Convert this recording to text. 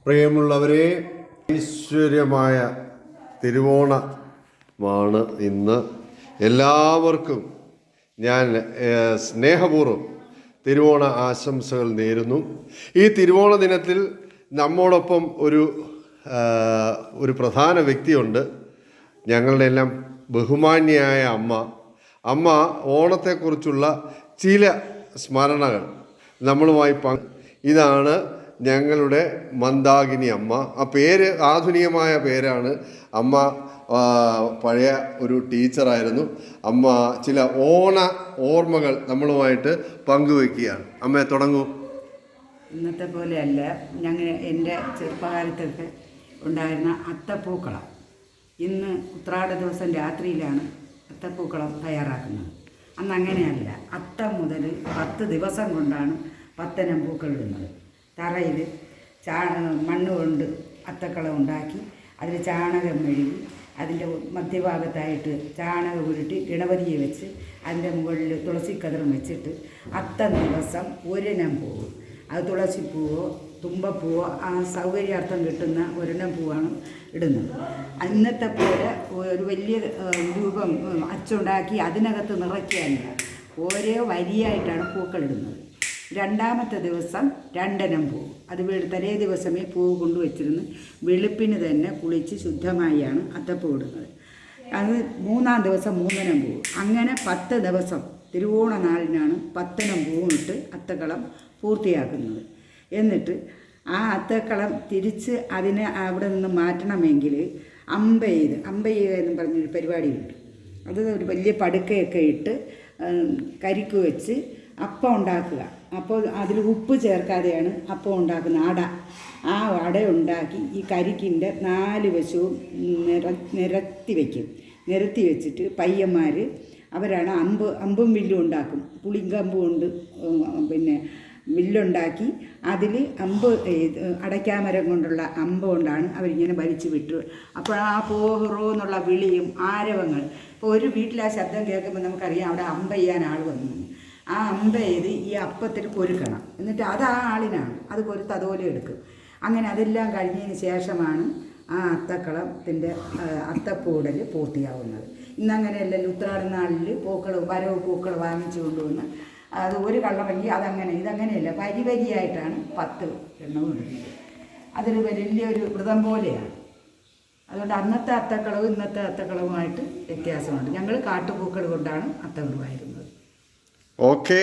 പ്രിയമുള്ളവരെ, ഐശ്വര്യമായ തിരുവോണമാണ് ഇന്ന്. എല്ലാവർക്കും ഞാൻ സ്നേഹപൂർവ്വം തിരുവോണ ആശംസകൾ നേരുന്നു. ഈ തിരുവോണ ദിനത്തിൽ നമ്മോടൊപ്പം ഒരു പ്രധാന വ്യക്തിയുണ്ട്. ഞങ്ങളുടെ എല്ലാം ബഹുമാന്യായ അമ്മ ഓണത്തെക്കുറിച്ചുള്ള ചില സ്മരണകൾ നമ്മളുമായി ഇതാണ് ഞങ്ങളുടെ മന്ദാകിനി അമ്മ. ആ പേര് ആധുനികമായ പേരാണ്. അമ്മ പഴയ ഒരു ടീച്ചറായിരുന്നു. അമ്മ ചില ഓർമ്മകൾ നമ്മളുമായിട്ട് പങ്കുവെക്കുകയാണ്. അമ്മയെ തുടങ്ങൂ. ഇന്നത്തെ പോലെയല്ല എൻ്റെ ചെറുപ്പകാലത്തൊക്കെ ഉണ്ടായിരുന്ന അത്തപ്പൂക്കളം. ഇന്ന് ഉത്രാട ദിവസം രാത്രിയിലാണ് അത്തപ്പൂക്കളം തയ്യാറാക്കുന്നത്. അന്ന് അങ്ങനെയല്ല. അത്തം മുതൽ 10 ദിവസം കൊണ്ടാണ് പത്തനം പൂക്കൾ ഇടുന്നത്. തറയിൽ മണ്ണ് കൊണ്ട് അത്തക്കളം ഉണ്ടാക്കി അതിൽ ചാണകം മെഴുകി അതിൻ്റെ മധ്യഭാഗത്തായിട്ട് ചാണകം ഉരുട്ടി ഗണപതിയെ വെച്ച് അതിൻ്റെ മുകളിൽ തുളസിക്കതിറും വെച്ചിട്ട് അത്തം ദിവസം ഒരിനം പൂവ്, അത് തുളസിപ്പൂവോ തുമ്പപ്പൂവോ ആ സൗകര്യാർത്ഥം കിട്ടുന്ന ഒരിനം പൂവാണ് ഇടുന്നത്. ഇന്നത്തെ പോലെ ഒരു വലിയ രൂപം അച്ചുണ്ടാക്കി അതിനകത്ത് നിറയ്ക്കാനില്ല. ഓരോ വരിയായിട്ടാണ് പൂക്കൾ ഇടുന്നത്. രണ്ടാമത്തെ ദിവസം 2 ഇനം പൂവ്, അത് തലേ ദിവസമേ പൂവ് കൊണ്ടുവച്ചിരുന്ന് വെളുപ്പിന് തന്നെ കുളിച്ച് ശുദ്ധമായാണ് അത്തപ്പൂ ഇടുന്നത്. അത് 3-ാം ദിവസം 3 ഇനം പൂവ്. അങ്ങനെ 10 ദിവസം തിരുവോണ നാളിനാണ് 10 ഇനം പൂവിട്ട് അത്തക്കളം പൂർത്തിയാക്കുന്നത്. എന്നിട്ട് ആ അത്തക്കളം തിരിച്ച് അതിനെ അവിടെ നിന്ന് മാറ്റണമെങ്കിൽ അമ്പെയ്യുക എന്ന് പറഞ്ഞൊരു പരിപാടിയുണ്ട്. അത് ഒരു വലിയ പടുക്കയൊക്കെ ഇട്ട് കരിക്ക് വെച്ച് അപ്പം ഉണ്ടാക്കുക. അപ്പോൾ അതിൽ ഉപ്പ് ചേർക്കാതെയാണ് അപ്പം ഉണ്ടാക്കുന്ന ആ അട ഉണ്ടാക്കി ഈ കരിക്കിൻ്റെ 4 വശവും നിരത്തി വെച്ചിട്ട് പയ്യന്മാർ അവരാണ് അമ്പും വില്ലും ഉണ്ടാക്കും. പുളിങ്കമ്പും കൊണ്ട് പിന്നെ വില്ലുണ്ടാക്കി അതിൽ അടയ്ക്കാമരം കൊണ്ടുള്ള അമ്പ് കൊണ്ടാണ് അവരിങ്ങനെ വലിച്ചു വിട്ടു. അപ്പോൾ ആ പോഹറോ എന്നുള്ള വിളിയും ആരവങ്ങൾ. ഇപ്പോൾ ഒരു വീട്ടിൽ ആ ശബ്ദം കേൾക്കുമ്പോൾ നമുക്കറിയാം അവിടെ അമ്പ ചെയ്യാൻ ആൾ വന്നു. ആ അമ്പ ചെയ്ത് ഈ അപ്പത്തിൽ പൊരുക്കണം. എന്നിട്ട് അത് ആ ആളിനാണ്, അത് പൊരുത്ത് അതുപോലെ എടുക്കും. അങ്ങനെ അതെല്ലാം കഴിഞ്ഞതിന് ശേഷമാണ് ആ അത്തക്കളത്തിൻ്റെ അത്തപ്പൂടൽ പൂർത്തിയാവുന്നത്. ഇന്നങ്ങനെയല്ലല്ലോ. ഉത്രാടനാളിൽ വരവ് പൂക്കൾ വാങ്ങിച്ചു കൊണ്ടുവന്ന് അത് ഒരു കളറെങ്കിൽ ഇതങ്ങനെയല്ല. വരിയായിട്ടാണ് 10 എണ്ണവും ഇടുന്നത്. അതൊരു വലിയൊരു വ്രതം പോലെയാണ്. അതുകൊണ്ട് അന്നത്തെ അത്തക്കളവും ഇന്നത്തെ അത്തക്കളവുമായിട്ട് വ്യത്യാസമുണ്ട്. ഞങ്ങൾ കാട്ടുപൂക്കൾ കൊണ്ടാണ് അത്തം ഇടുമായിരുന്നത്. ഓക്കേ.